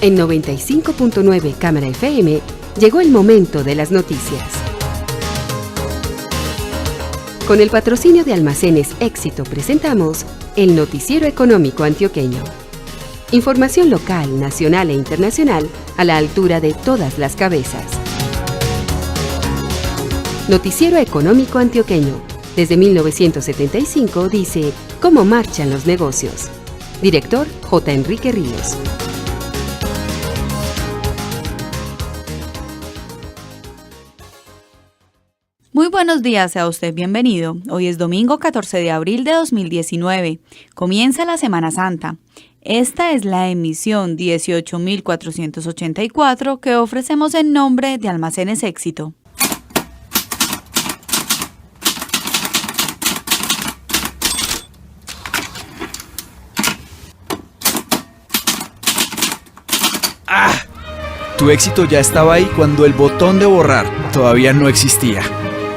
En 95.9 Cámara FM llegó el momento de las noticias. Con el patrocinio de Almacenes Éxito presentamos el Noticiero Económico Antioqueño. Información local, nacional e internacional a la altura de todas las cabezas. Noticiero Económico Antioqueño. Desde 1975 dice cómo marchan los negocios. Director J. Enrique Ríos. Muy buenos días, sea usted bienvenido. Hoy es domingo 14 de abril de 2019. Comienza la Semana Santa. Esta es la emisión 18.484 que ofrecemos en nombre de Almacenes Éxito. ¡Ah! Tu éxito ya estaba ahí cuando el botón de borrar todavía no existía.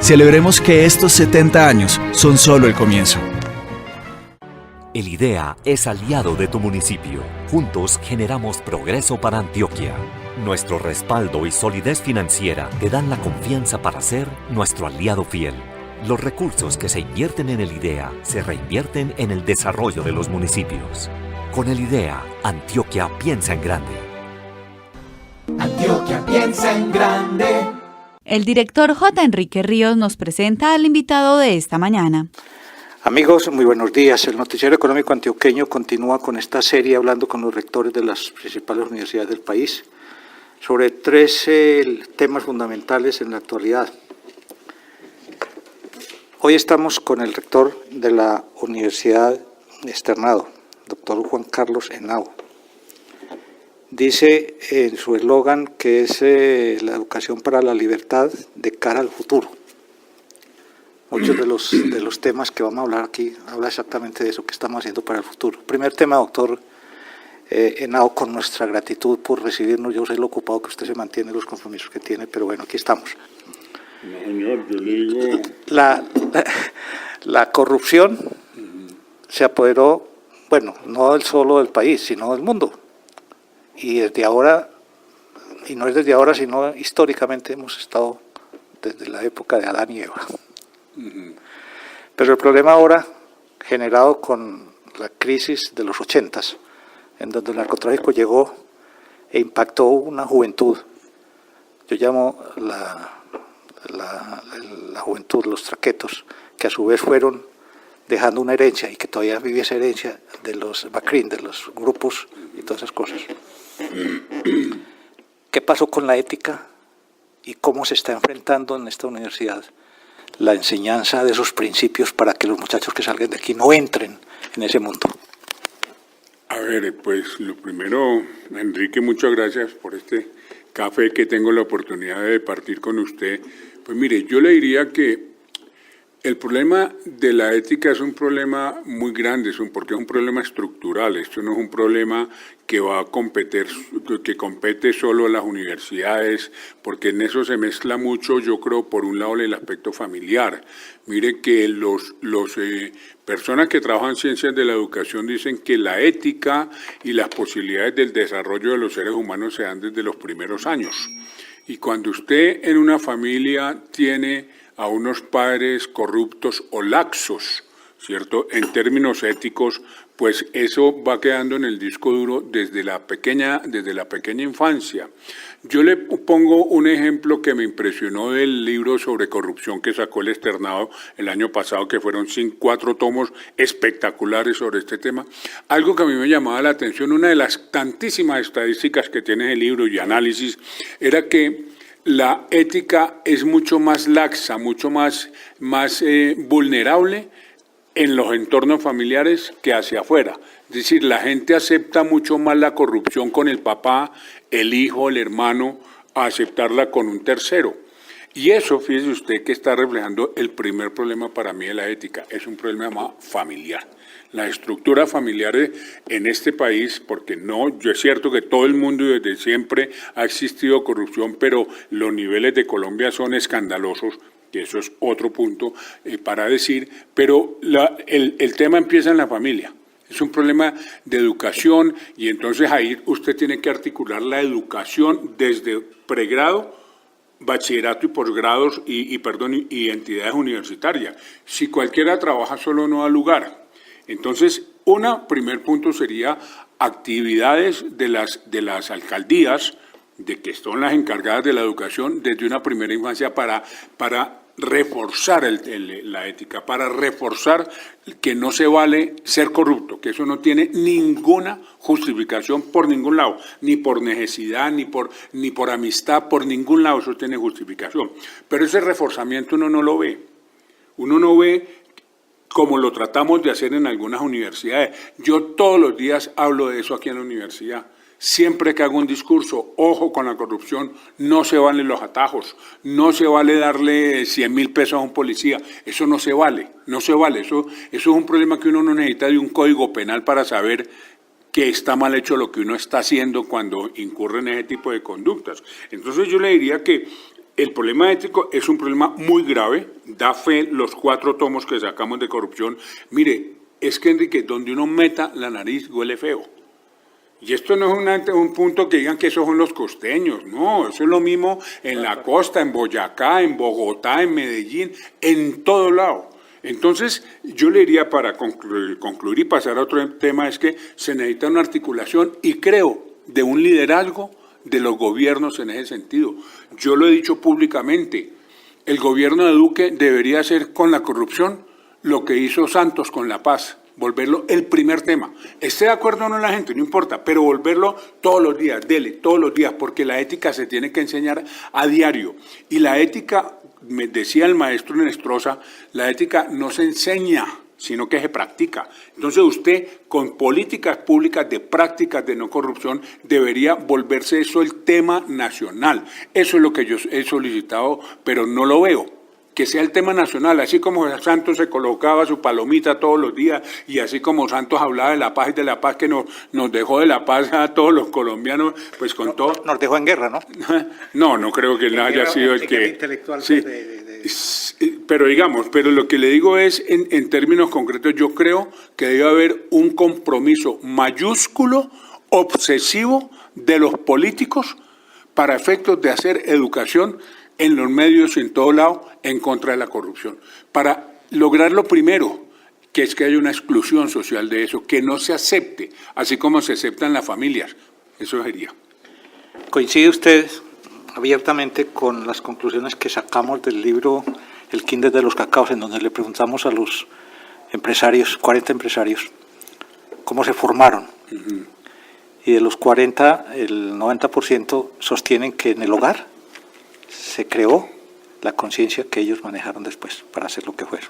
Celebremos que estos 70 años son solo el comienzo. El IDEA es aliado de tu municipio. Juntos generamos progreso para Antioquia. Nuestro respaldo y solidez financiera te dan la confianza para ser nuestro aliado fiel. Los recursos que se invierten en el IDEA se reinvierten en el desarrollo de los municipios. Con el IDEA, Antioquia piensa en grande. Antioquia piensa en grande. El director J. Enrique Ríos nos presenta al invitado de esta mañana. Amigos, muy buenos días. El Noticiero Económico Antioqueño continúa con esta serie hablando con los rectores de las principales universidades del país sobre 13 temas fundamentales en la actualidad. Hoy estamos con el rector de la Universidad Externado, doctor Juan Carlos Henao. Dice en su eslogan que es la educación para la libertad de cara al futuro. Muchos de los temas que vamos a hablar aquí habla exactamente de eso que estamos haciendo para el futuro. Primer tema, doctor Henao, con nuestra gratitud por recibirnos. Yo sé lo ocupado que usted se mantiene, los compromisos que tiene, pero bueno, aquí estamos. No, señor, yo le digo... La corrupción se apoderó, bueno, no solo del país, sino del mundo. Y desde ahora, y no es desde ahora, sino históricamente hemos estado desde la época de Adán y Eva. Pero el problema ahora, generado con la crisis de los 80s, en donde el narcotráfico llegó e impactó una juventud, yo llamo la juventud, los traquetos, que a su vez fueron dejando una herencia y que todavía vive esa herencia de los BACRIN, de los grupos y todas esas cosas. ¿Qué pasó con la ética y cómo se está enfrentando en esta universidad la enseñanza de esos principios para que los muchachos que salgan de aquí no entren en ese mundo? A ver, pues lo primero, Enrique, muchas gracias por este café que tengo la oportunidad de partir con usted. Pues mire, yo le diría que el problema de la ética es un problema muy grande, porque es un problema estructural. Esto no es un problema que va a competir, que compete solo a las universidades, porque en eso se mezcla mucho, yo creo, por un lado el aspecto familiar. Mire que los personas que trabajan en ciencias de la educación dicen que la ética y las posibilidades del desarrollo de los seres humanos se dan desde los primeros años. Y cuando usted en una familia tiene a unos padres corruptos o laxos, ¿cierto?, en términos éticos, pues eso va quedando en el disco duro desde la pequeña infancia. Yo le pongo un ejemplo que me impresionó del libro sobre corrupción que sacó el Externado el año pasado, que fueron 4 tomos espectaculares sobre este tema. Algo que a mí me llamaba la atención, una de las tantísimas estadísticas que tiene el libro y análisis, era que la ética es mucho más laxa, mucho más vulnerable en los entornos familiares que hacia afuera. Es decir, la gente acepta mucho más la corrupción con el papá, el hijo, el hermano, a aceptarla con un tercero. Y eso, fíjese usted, que está reflejando el primer problema para mí de la ética, es un problema familiar. Las estructuras familiares en este país, porque no, yo es cierto que todo el mundo desde siempre ha existido corrupción, pero los niveles de Colombia son escandalosos, que eso es otro punto para decir, pero el tema empieza en la familia. Es un problema de educación y entonces ahí usted tiene que articular la educación desde pregrado, bachillerato y posgrados y entidades universitarias. Si cualquiera trabaja solo no da lugar. Entonces, primer punto sería actividades de las alcaldías, de que son las encargadas de la educación desde una primera infancia para reforzar la ética, para reforzar que no se vale ser corrupto, que eso no tiene ninguna justificación por ningún lado, ni por necesidad, ni por amistad, por ningún lado eso tiene justificación. Pero ese reforzamiento uno no lo ve. Uno no ve como lo tratamos de hacer en algunas universidades. Yo todos los días hablo de eso aquí en la universidad. Siempre que hago un discurso, ojo con la corrupción, no se valen los atajos, no se vale darle 100.000 pesos a un policía, eso no se vale, eso es un problema que uno no necesita de un código penal para saber que está mal hecho lo que uno está haciendo cuando incurre en ese tipo de conductas. Entonces yo le diría que el problema ético es un problema muy grave, da fe los 4 tomos que sacamos de corrupción. Mire, es que Enrique, donde uno meta la nariz huele feo. Y esto no es un punto que digan que esos son los costeños, no, eso es lo mismo en la costa, en Boyacá, en Bogotá, en Medellín, en todo lado. Entonces, yo le diría para concluir y pasar a otro tema, es que se necesita una articulación y creo de un liderazgo de los gobiernos en ese sentido. Yo lo he dicho públicamente, el gobierno de Duque debería hacer con la corrupción lo que hizo Santos con la paz. Volverlo el primer tema. Esté de acuerdo o no la gente, no importa, pero volverlo todos los días, todos los días, porque la ética se tiene que enseñar a diario. Y la ética, me decía el maestro Nestroza, la ética no se enseña, sino que se practica. Entonces usted, con políticas públicas de prácticas de no corrupción, debería volverse eso el tema nacional. Eso es lo que yo he solicitado, pero no lo veo. Que sea el tema nacional, así como Santos se colocaba su palomita todos los días y así como Santos hablaba de la paz y de la paz que nos dejó de la paz a todos los colombianos, pues con todo... Nos dejó en guerra, ¿no? No creo que él haya sido el que... Intelectual sí, pero digamos, pero lo que le digo es, en términos concretos, yo creo que debe haber un compromiso mayúsculo, obsesivo de los políticos para efectos de hacer educación en los medios y en todo lado en contra de la corrupción. Para lograr lo primero, que es que haya una exclusión social de eso, que no se acepte, así como se aceptan las familias. Eso sería. ¿Coincide usted abiertamente con las conclusiones que sacamos del libro El Kinder de los Cacaos, en donde le preguntamos a los empresarios, 40 empresarios, cómo se formaron? Y de los 40, el 90% sostienen que en el hogar se creó la conciencia que ellos manejaron después para hacer lo que fueron.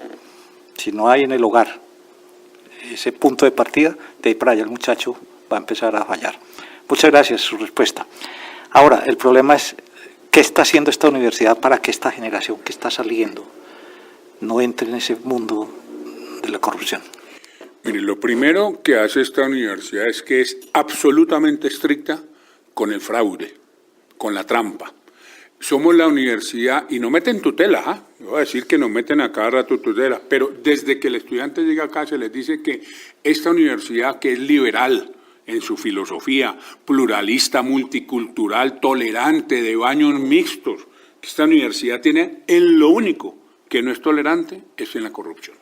Si no hay en el hogar ese punto de partida, de ahí para allá el muchacho va a empezar a fallar. Muchas gracias, su respuesta. Ahora, el problema es, ¿qué está haciendo esta universidad para que esta generación que está saliendo no entre en ese mundo de la corrupción? Mire, lo primero que hace esta universidad es que es absolutamente estricta con el fraude, con la trampa. Somos la universidad, y no meten tutela, voy a decir que nos meten a cada rato tutela, pero desde que el estudiante llega acá se les dice que esta universidad, que es liberal en su filosofía, pluralista, multicultural, tolerante, de baños mixtos, que esta universidad tiene en lo único que no es tolerante, es en la corrupción.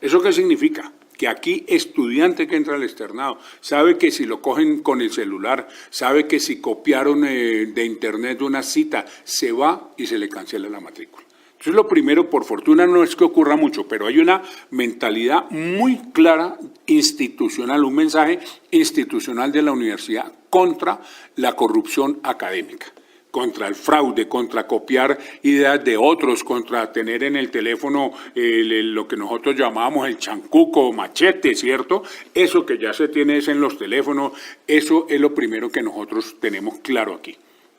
¿Eso qué significa? Que aquí estudiante que entra al externado sabe que si lo cogen con el celular, sabe que si copiaron de internet una cita, se va y se le cancela la matrícula. Entonces lo primero, por fortuna no es que ocurra mucho, pero hay una mentalidad muy clara institucional, un mensaje institucional de la universidad contra la corrupción académica, contra el fraude, contra copiar ideas de otros, contra tener en el teléfono lo que nosotros llamamos el chancuco o machete, ¿cierto? Eso que ya se tiene es en los teléfonos, eso es lo primero que nosotros tenemos claro aquí.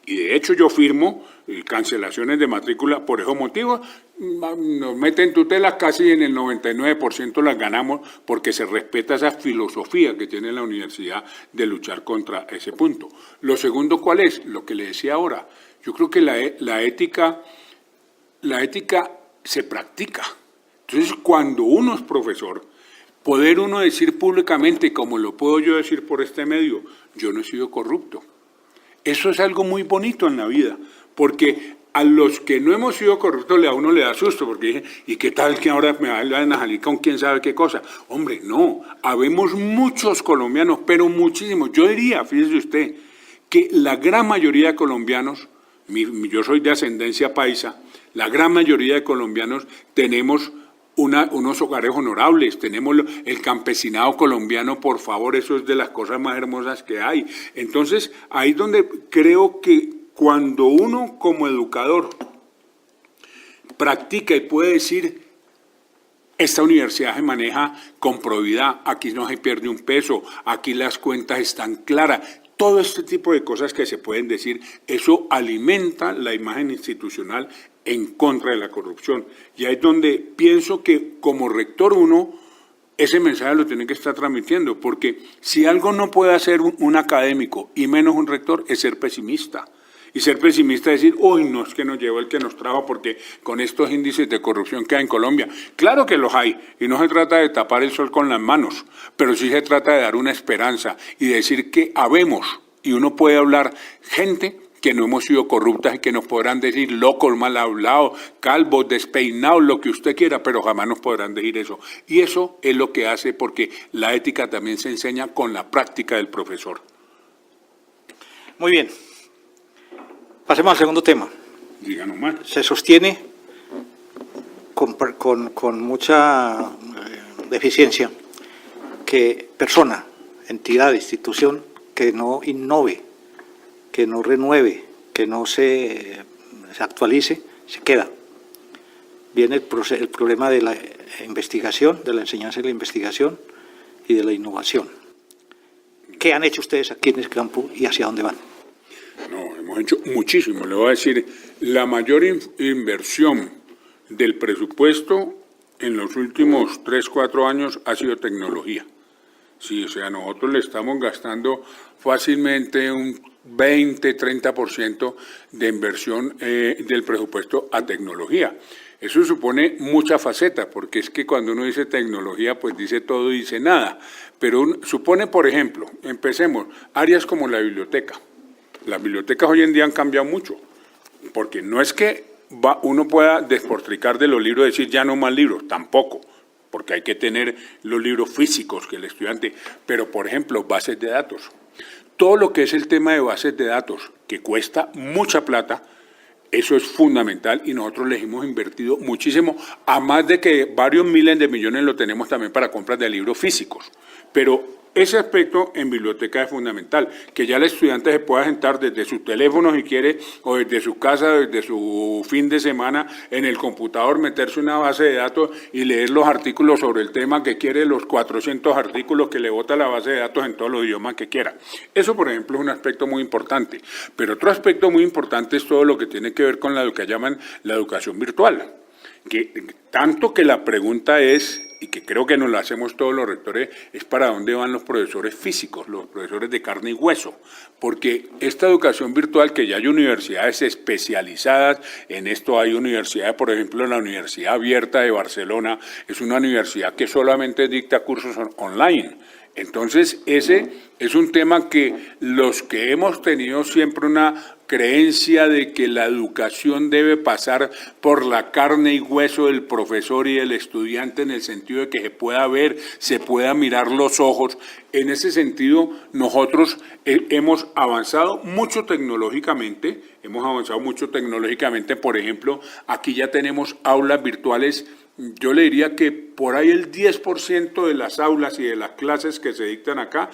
Y de hecho yo firmo cancelaciones de matrícula por esos motivos, nos meten tutela, casi en el 99% las ganamos porque se respeta esa filosofía que tiene la universidad de luchar contra ese punto. Lo segundo, ¿cuál es? Lo que le decía ahora. Yo creo que la ética se practica. Entonces, cuando uno es profesor, poder uno decir públicamente, como lo puedo yo decir por este medio, yo no he sido corrupto. Eso es algo muy bonito en la vida, porque a los que no hemos sido corruptos a uno le da susto, porque dije, ¿y qué tal que ahora me van a salir con quién sabe qué cosa? Hombre, no, habemos muchos colombianos, pero muchísimos. Yo diría, fíjese usted, que la gran mayoría de colombianos, yo soy de ascendencia paisa, la gran mayoría de colombianos tenemos unos hogares honorables, tenemos el campesinado colombiano, por favor, eso es de las cosas más hermosas que hay. Entonces, ahí es donde creo que cuando uno como educador practica y puede decir, esta universidad se maneja con probidad, aquí no se pierde un peso, aquí las cuentas están claras, todo este tipo de cosas que se pueden decir, eso alimenta la imagen institucional en contra de la corrupción. Y ahí es donde pienso que como rector uno, ese mensaje lo tiene que estar transmitiendo, porque si algo no puede hacer un académico, y menos un rector, es ser pesimista. Y ser pesimista es decir, uy, no, es que nos llevó el que nos trajo, porque con estos índices de corrupción que hay en Colombia, claro que los hay, y no se trata de tapar el sol con las manos, pero sí se trata de dar una esperanza y decir que habemos, y uno puede hablar gente que no hemos sido corruptas y que nos podrán decir locos, mal hablados, calvos, despeinados, lo que usted quiera, pero jamás nos podrán decir eso. Y eso es lo que hace, porque la ética también se enseña con la práctica del profesor. Muy bien. Pasemos al segundo tema. Diga nomás. Se sostiene con mucha deficiencia que persona, entidad, institución que no innove, que no renueve, que no se actualice, se queda. Viene el problema de la investigación, de la enseñanza y la investigación y de la innovación. ¿Qué han hecho ustedes aquí en el campo y hacia dónde van? No, hemos hecho muchísimo. Le voy a decir, la mayor inversión del presupuesto en los últimos 3, 4 años ha sido tecnología. Sí, o sea, nosotros le estamos gastando fácilmente un 20, 30% de inversión del presupuesto a tecnología. Eso supone muchas facetas, porque es que cuando uno dice tecnología, pues dice todo y dice nada. Pero supone, por ejemplo, empecemos, áreas como la biblioteca. Las bibliotecas hoy en día han cambiado mucho, porque no es que uno pueda despotricar de los libros y decir ya no más libros, tampoco, porque hay que tener los libros físicos que el estudiante, pero por ejemplo, bases de datos. Todo lo que es el tema de bases de datos, que cuesta mucha plata, eso es fundamental y nosotros les hemos invertido muchísimo, a más de que varios miles de millones lo tenemos también para compras de libros físicos, pero ese aspecto en biblioteca es fundamental, que ya el estudiante se pueda sentar desde su teléfono si quiere, o desde su casa, desde su fin de semana, en el computador, meterse una base de datos y leer los artículos sobre el tema que quiere, los 400 artículos que le bota la base de datos en todos los idiomas que quiera. Eso, por ejemplo, es un aspecto muy importante. Pero otro aspecto muy importante es todo lo que tiene que ver con lo que llaman la educación virtual. Que tanto que la pregunta es, y que creo que nos la hacemos todos los rectores, es para dónde van los profesores físicos, los profesores de carne y hueso, porque esta educación virtual, que ya hay universidades especializadas en esto, hay universidades, por ejemplo, la Universidad Abierta de Barcelona, es una universidad que solamente dicta cursos online. Entonces, ese es un tema que los que hemos tenido siempre una creencia de que la educación debe pasar por la carne y hueso del profesor y del estudiante, en el sentido de que se pueda ver, se pueda mirar los ojos. En ese sentido, nosotros hemos avanzado mucho tecnológicamente, por ejemplo, aquí ya tenemos aulas virtuales. Yo le diría que por ahí el 10% de las aulas y de las clases que se dictan acá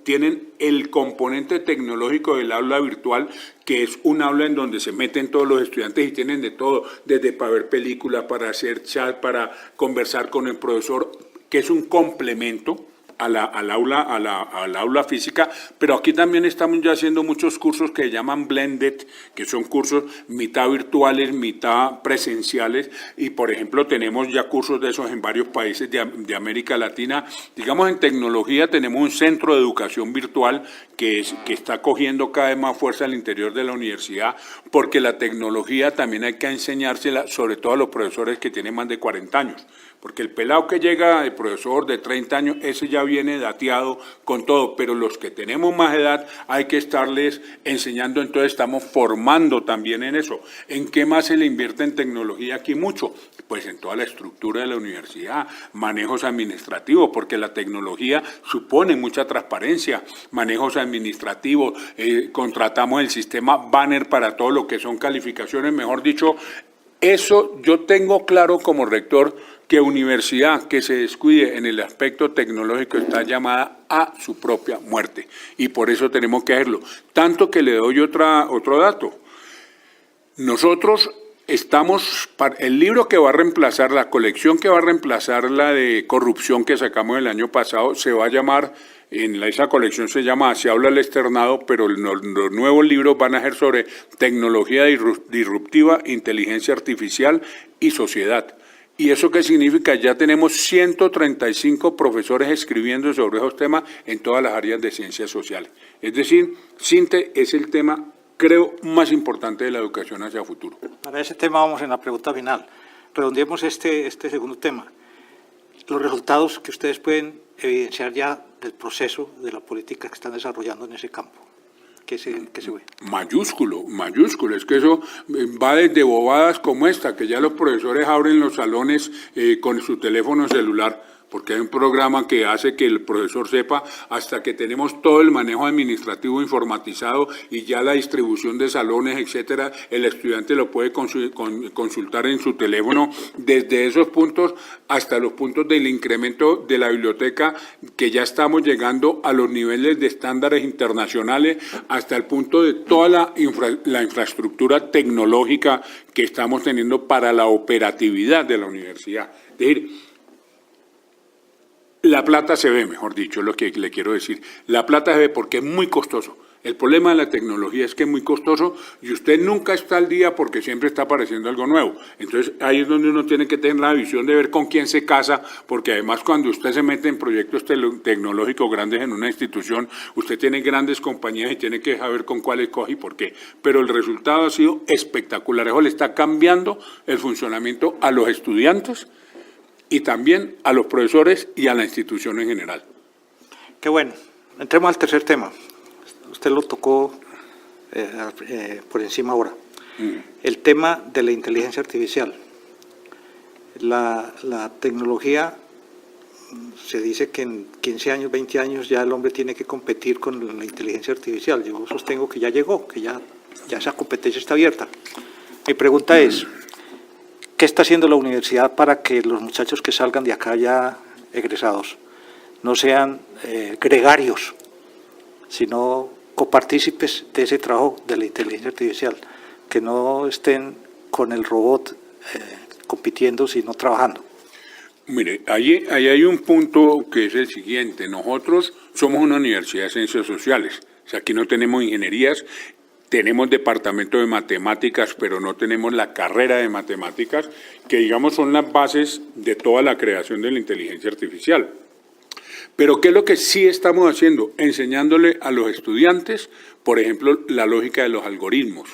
tienen el componente tecnológico del aula virtual, que es un aula en donde se meten todos los estudiantes y tienen de todo, desde para ver películas, para hacer chat, para conversar con el profesor, que es un complemento al aula física, pero aquí también estamos ya haciendo muchos cursos que se llaman blended, que son cursos mitad virtuales, mitad presenciales, y por ejemplo tenemos ya cursos de esos en varios países de América Latina. Digamos, en tecnología tenemos un centro de educación virtual que está cogiendo cada vez más fuerza al interior de la universidad, porque la tecnología también hay que enseñársela, sobre todo a los profesores que tienen más de 40 años, Porque el pelado que llega, el profesor de 30 años, ese ya viene dateado con todo, pero los que tenemos más edad hay que estarles enseñando, entonces estamos formando también en eso. ¿En qué más se le invierte en tecnología aquí mucho? Pues en toda la estructura de la universidad, manejos administrativos, porque la tecnología supone mucha transparencia, manejos administrativos, contratamos el sistema Banner para todo lo que son calificaciones, mejor dicho, eso yo tengo claro como rector que universidad que se descuide en el aspecto tecnológico está llamada a su propia muerte y por eso tenemos que hacerlo. Tanto que le doy otro dato. Nosotros estamos, el libro que va a reemplazar, la colección que va a reemplazar la de corrupción que sacamos el año pasado, se va a llamar, esa colección se llama Así habla el externado, pero los nuevos libros van a ser sobre tecnología disruptiva, inteligencia artificial y sociedad. ¿Y eso qué significa? Ya tenemos 135 profesores escribiendo sobre esos temas en todas las áreas de ciencias sociales. Es decir, CINTE es el tema, creo, más importante de la educación hacia futuro. Para ese tema vamos en la pregunta final. Redondeemos este segundo tema. Los resultados que ustedes pueden evidenciar ya del proceso de la política que están desarrollando en ese campo. ¿Qué se ve? Mayúsculo, es que eso va desde bobadas como esta, que ya los profesores abren los salones con su teléfono celular, porque hay un programa que hace que el profesor sepa hasta que tenemos todo el manejo administrativo informatizado y ya la distribución de salones, etcétera, el estudiante lo puede consultar en su teléfono desde esos puntos hasta los puntos del incremento de la biblioteca, que ya estamos llegando a los niveles de estándares internacionales, hasta el punto de toda la infraestructura tecnológica que estamos teniendo para la operatividad de la universidad. Es decir, la plata se ve, mejor dicho, es lo que le quiero decir. La plata se ve porque es muy costoso. El problema de la tecnología es que es muy costoso y usted nunca está al día porque siempre está apareciendo algo nuevo. Entonces, ahí es donde uno tiene que tener la visión de ver con quién se casa, porque además cuando usted se mete en proyectos tecnológicos grandes en una institución, usted tiene grandes compañías y tiene que saber con cuál escoge y por qué. Pero el resultado ha sido espectacular. Eso le está cambiando el funcionamiento a los estudiantes y también a los profesores y a la institución en general. Qué bueno. Entremos al tercer tema. Usted lo tocó por encima ahora. El tema de la inteligencia artificial. La tecnología, se dice que en 15 años, 20 años ya el hombre tiene que competir con la inteligencia artificial. Yo sostengo que ya llegó, que ya esa competencia está abierta. Mi pregunta es, ¿qué está haciendo la universidad para que los muchachos que salgan de acá ya egresados no sean gregarios, sino copartícipes de ese trabajo de la inteligencia artificial, que no estén con el robot compitiendo, sino trabajando? Mire, ahí hay un punto que es el siguiente. Nosotros somos una universidad de ciencias sociales. O sea, aquí no tenemos ingenierías. Tenemos departamento de matemáticas, pero no tenemos la carrera de matemáticas, que digamos son las bases de toda la creación de la inteligencia artificial. Pero ¿qué es lo que sí estamos haciendo? Enseñándole a los estudiantes, por ejemplo, la lógica de los algoritmos.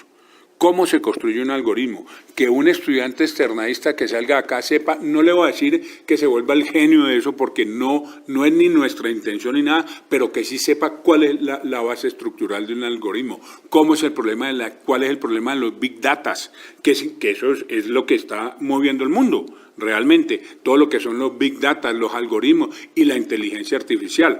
¿Cómo se construye un algoritmo? Que un estudiante externadista que salga acá sepa, no le voy a decir que se vuelva el genio de eso porque no es ni nuestra intención ni nada, pero que sí sepa cuál es la base estructural de un algoritmo, cómo es el problema cuál es el problema de los big data, que eso es lo que está moviendo el mundo realmente, todo lo que son los big data, los algoritmos y la inteligencia artificial.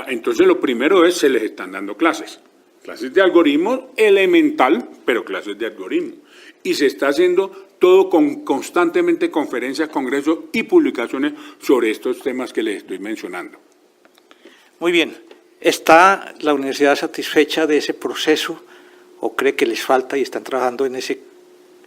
Entonces lo primero es, se les están dando clases de algoritmos elemental, pero clases de algoritmo. Y se está haciendo todo constantemente conferencias, congresos y publicaciones sobre estos temas que les estoy mencionando. Muy bien. ¿Está la universidad satisfecha de ese proceso o cree que les falta y están trabajando en ese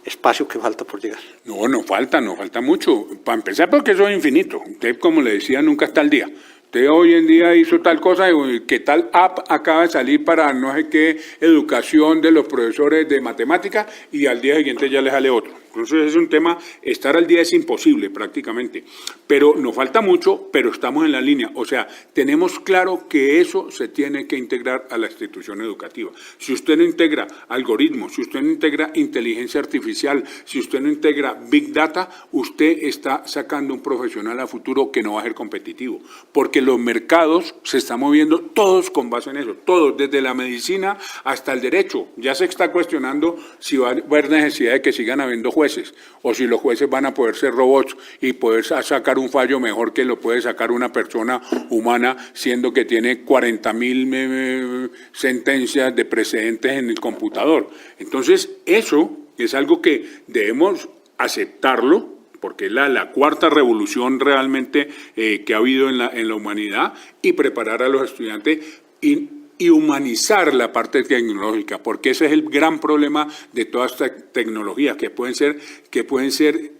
espacio que falta por llegar? No falta mucho. Para empezar, porque eso es infinito. Usted, como le decía, nunca está al día. Usted hoy en día hizo tal cosa, que tal app acaba de salir para no sé qué educación de los profesores de matemáticas y al día siguiente ya le sale otro. Entonces es un tema, estar al día es imposible prácticamente, pero nos falta mucho, pero estamos en la línea. O sea, tenemos claro que eso se tiene que integrar a la institución educativa. Si usted no integra algoritmos, si usted no integra inteligencia artificial, si usted no integra Big Data, usted está sacando un profesional a futuro que no va a ser competitivo, porque los mercados se están moviendo todos con base en eso, todos, desde la medicina hasta el derecho. Ya se está cuestionando si va a haber necesidad de que sigan habiendo jueces, o si los jueces van a poder ser robots y poder sacar un fallo mejor que lo puede sacar una persona humana, siendo que tiene 40.000 sentencias de precedentes en el computador. Entonces, eso es algo que debemos aceptarlo, porque es la cuarta revolución realmente que ha habido en la humanidad, y preparar a los estudiantes y humanizar la parte tecnológica, porque ese es el gran problema de todas estas tecnologías, que pueden ser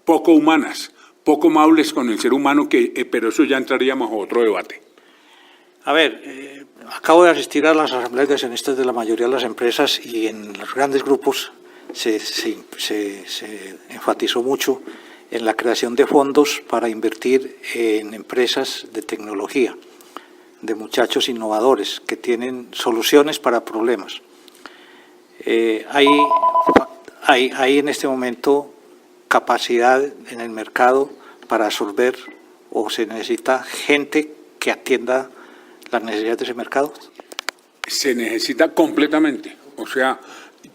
poco humanas, poco amables con el ser humano, pero eso ya entraríamos a otro debate. A ver, acabo de asistir a las asambleas de accionistas de la mayoría de las empresas, y en los grandes grupos se enfatizó mucho en la creación de fondos para invertir en empresas de tecnología, de muchachos innovadores que tienen soluciones para problemas. Hay en este momento capacidad en el mercado para absorber, o se necesita gente que atienda las necesidades de ese mercado. Se necesita completamente. O sea,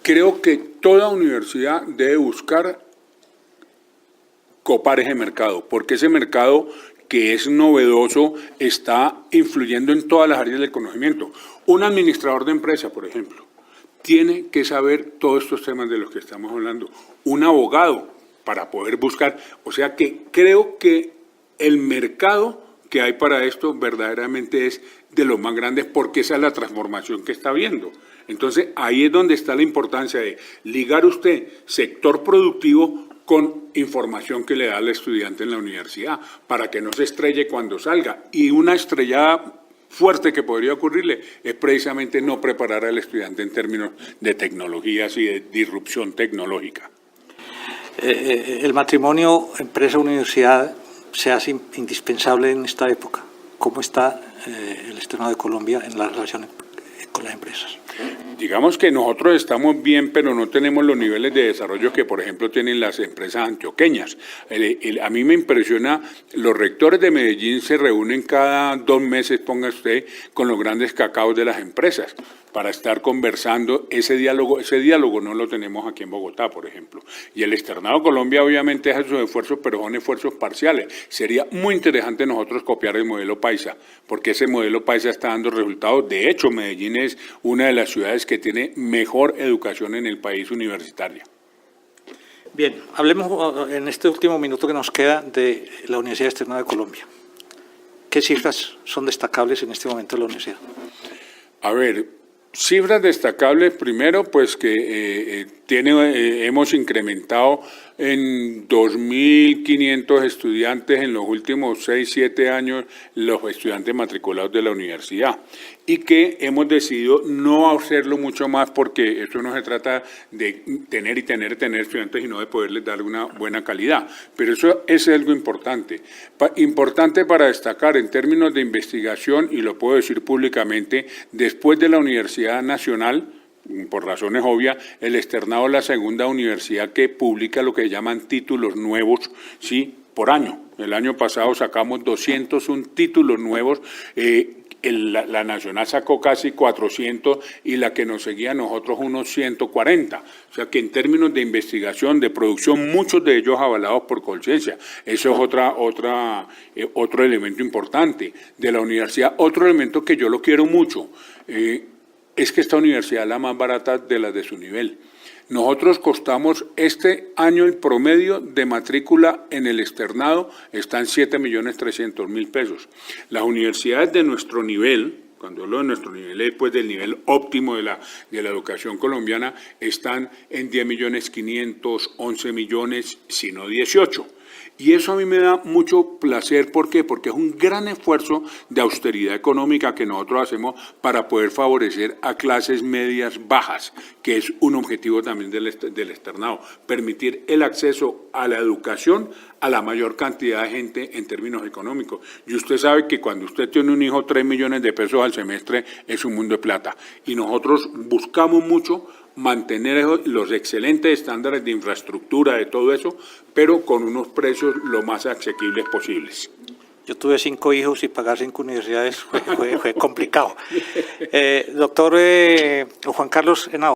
creo que toda universidad debe buscar copar ese mercado, porque ese mercado que es novedoso está influyendo en todas las áreas del conocimiento. Un administrador de empresa, por ejemplo, tiene que saber todos estos temas de los que estamos hablando. Un abogado, para poder buscar. O sea que creo que el mercado que hay para esto verdaderamente es de los más grandes, porque esa es la transformación que está habiendo. Entonces, ahí es donde está la importancia de ligar usted sector productivo con información que le da al estudiante en la universidad, para que no se estrelle cuando salga. Y una estrellada fuerte que podría ocurrirle es precisamente no preparar al estudiante en términos de tecnologías y de disrupción tecnológica. El matrimonio empresa-universidad se hace indispensable en esta época. ¿Cómo está el Externado de Colombia en la relación con las empresas? Digamos que nosotros estamos bien, pero no tenemos los niveles de desarrollo que, por ejemplo, tienen las empresas antioqueñas. A mí me impresiona, los rectores de Medellín se reúnen cada 2 meses, ponga usted, con los grandes cacaos de las empresas, para estar conversando. Ese diálogo no lo tenemos aquí en Bogotá, por ejemplo. Y el Externado Colombia obviamente hace sus esfuerzos, pero son esfuerzos parciales. Sería muy interesante nosotros copiar el modelo paisa, porque ese modelo paisa está dando resultados. De hecho, Medellín es una de las ciudades que tiene mejor educación en el país universitaria. Bien, hablemos en este último minuto que nos queda de la Universidad Externada de Colombia. ¿Qué cifras son destacables en este momento de la universidad? A ver, cifras destacables, primero, pues que hemos incrementado en 2.500 estudiantes en los últimos 6-7 años los estudiantes matriculados de la universidad, y que hemos decidido no hacerlo mucho más, porque esto no se trata de tener estudiantes, sino de poderles dar una buena calidad. Pero eso es algo importante. Importante para destacar en términos de investigación, y lo puedo decir públicamente, después de la Universidad Nacional, por razones obvias, el Externado es la segunda universidad que publica lo que llaman títulos nuevos, ¿sí?, por año. El año pasado sacamos 201 títulos nuevos, la Nacional sacó casi 400 y la que nos seguía a nosotros unos 140. O sea que en términos de investigación, de producción, muchos de ellos avalados por Colciencia. Eso es otro elemento importante de la universidad. Otro elemento que yo lo quiero mucho, es que esta universidad es la más barata de las de su nivel. Nosotros costamos este año, el promedio de matrícula en el externado está en 7.300.000 pesos. Las universidades de nuestro nivel, cuando hablo de nuestro nivel, después del nivel óptimo de la educación colombiana, están en 10.500.000, 11 millones, si no 18. Y eso a mí me da mucho placer. ¿Por qué? Porque es un gran esfuerzo de austeridad económica que nosotros hacemos para poder favorecer a clases medias bajas, que es un objetivo también del externado, permitir el acceso a la educación a la mayor cantidad de gente en términos económicos. Y usted sabe que cuando usted tiene un hijo, 3 millones de pesos al semestre es un mundo de plata. Y nosotros buscamos mucho mantener los excelentes estándares de infraestructura, de todo eso, pero con unos precios lo más asequibles posibles. Yo tuve 5 hijos y pagar 5 universidades fue complicado. Doctor Juan Carlos Henao.